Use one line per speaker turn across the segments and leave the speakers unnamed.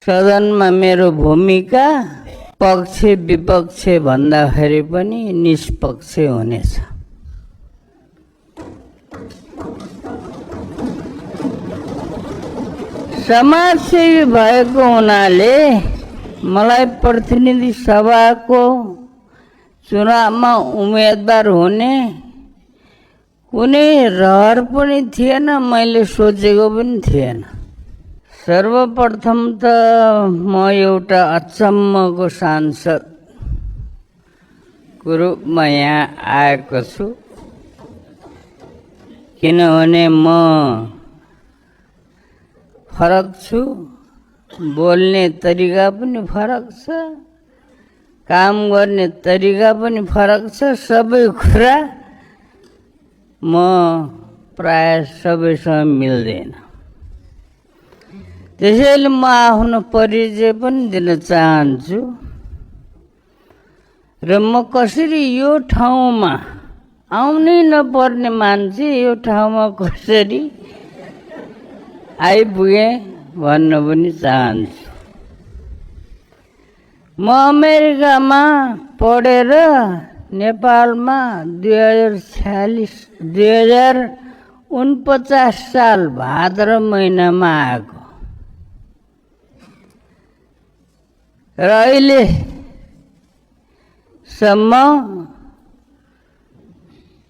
सदनमा मेरो भूमिका पक्ष विपक्ष भन्दाखेरि पनि निष्पक्ष हुनेछ। समाजसेवी भएको हुनाले मलाई प्रतिनिधि सभाको चुनावमा उम्मेदवार हुने कुनै रहर पनि थिएन, मैले सोचेको पनि थिएन। सर्वप्रथम त म एउटा अचम्मको सांसदको रूपमा यहाँ आएको छु, किनभने म फरक छु, बोल्ने तरिका पनि फरक छ, काम गर्ने तरिका पनि फरक छ। सबै कुरा म प्राय सबैसँग मिल्दैन। त्यसैले म आफ्नो परिचय पनि दिन चाहन्छु र म कसरी यो ठाउँमा आउनै नपर्ने मान्छे यो ठाउँमा कसरी आइपुगे भन्न पनि चाहन्छु। म अमेरिकामा पढेर नेपालमा 2049 साल भाद्र महिनामा आएको र अहिलेसम्म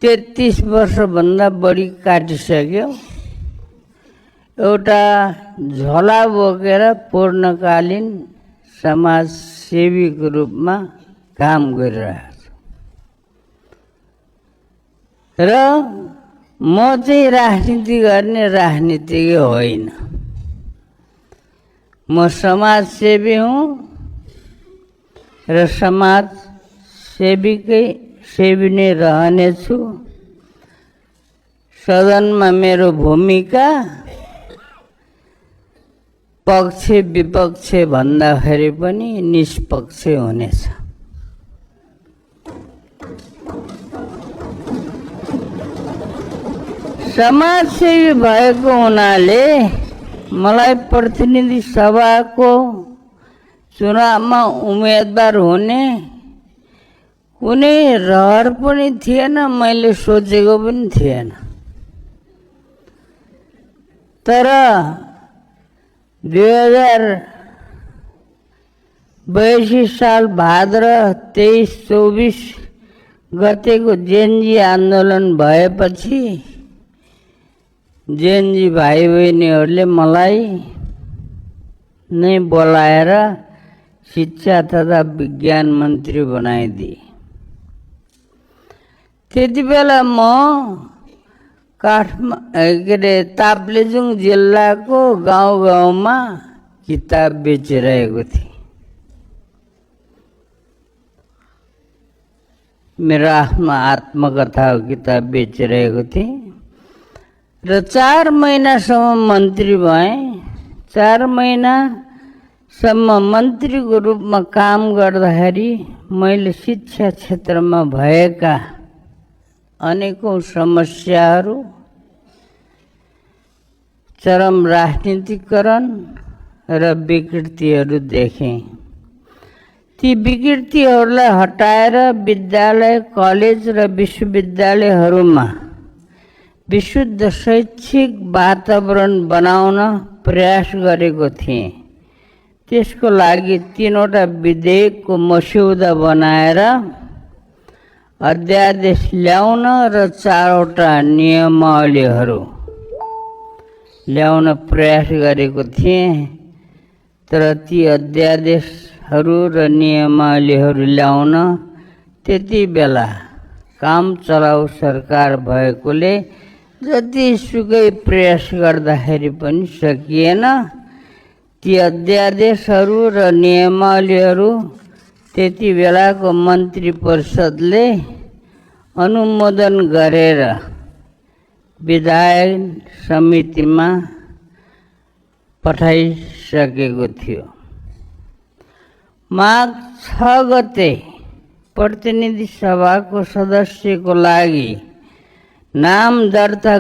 33 वर्षभन्दा बढी काटिसक्यो। एउटा झोला बोकेर पूर्णकालीन समाजसेवीको रूपमा काम गरिरहेको छु र म चाहिँ राजनीति गर्ने राजनीतिज्ञ होइन, म समाजसेवी हुँ र समाजसेवी नै रहनेछु। सदनमा मेरो भूमिका पक्ष विपक्ष भन्दाखेरि पनि निष्पक्ष हुनेछ। समाजसेवी भएको हुनाले मलाई प्रतिनिधि सभाको चुनावमा उम्मेदवार हुने कुनै रहर पनि थिएन, मैले सोचेको पनि थिएन। तर 2082 साल भाद्र 23-24 गतेको जेनजी आन्दोलन भएपछि जेनजी भाइ बहिनीहरूले मलाई नै बोलाएर शिक्षा तथा विज्ञान मन्त्री बनाइदिए। त्यति बेला म ताप्लेजुङ जिल्लाको गाउँ गाउँमा किताब बेचिरहेको थिएँ। मेरो आफ्नो आत्मकथाको किताब बेचिरहेको थिएँ र 4 महिनासम्म मन्त्री भएँ। 4 महिनासम्म मन्त्रीको रूपमा काम गर्दाखेरि मैले शिक्षा क्षेत्रमा भएका अनेकौं समस्याहरू, चरम राजनीतिकरण र विकृतिहरू देखेँ। ती विकृतिहरूलाई हटाएर विद्यालय, कलेज र विश्वविद्यालयहरूमा विशुद्ध शैक्षिक वातावरण बनाउन प्रयास गरेको थिएँ। त्यसको लागि 3वटा विधेयकको मस्यौदा बनाएर अध्यादेश ल्याउन र 4वटा नियमावलीहरू ल्याउन प्रयास गरेको थिएँ। तर ती अध्यादेशहरू र नियमावलीहरू ल्याउन त्यति बेला काम चलाउ सरकार भएकोले जतिसुकै प्रयास गर्दाखेरि पनि सकिएन। ती अध्यादेशहरू र नियमावलीहरू त्यति बेलाको मन्त्री परिषदले अनुमोदन गरेर विधायन समितिमा पठाइसकेको थियो। माघ 6 गते प्रतिनिधि सभाको सदस्यको लागि नाम दर्ता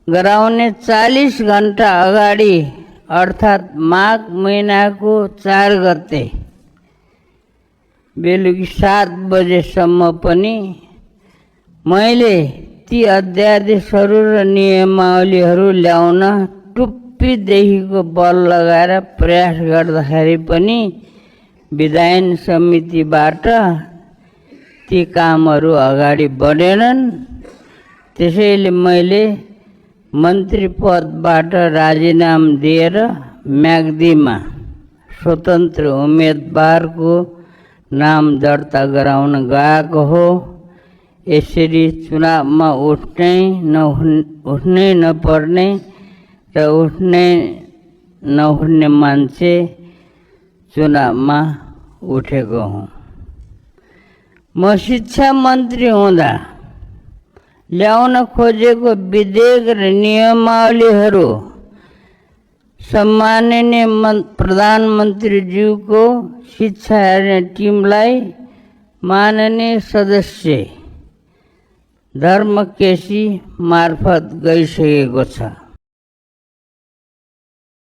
गराउने 40 घण्टा अगाडि अर्थात् माघ महिनाको 4 गते बेलुकी 7 बजेसम्म पनि मैले ती अध्यादेशहरू र नियमावलीहरू ल्याउन टुप्पीदेखिको बल लगाएर प्रयास गर्दाखेरि पनि विधायन समितिबाट ती कामहरू अगाडि बढेनन्। त्यसैले मैले मन्त्री पदबाट राजीनामा दिएर म्याग्दीमा स्वतन्त्र उम्मेदवारको नाम दर्ता गराउन गएको हो। यसरी चुनावमा उठ्नै नपर्ने र उठ्नै नहुने मान्छे चुनावमा उठेको हुँ। म शिक्षा मन्त्री हुँदा ल्याउन खोजेको विधेयक र नियमावलीहरू सम्माननीय प्रधानमन्त्रीज्यूको शिक्षा हेर्ने टिमलाई माननीय सदस्य धर्म केसी मार्फत गइसकेको छ।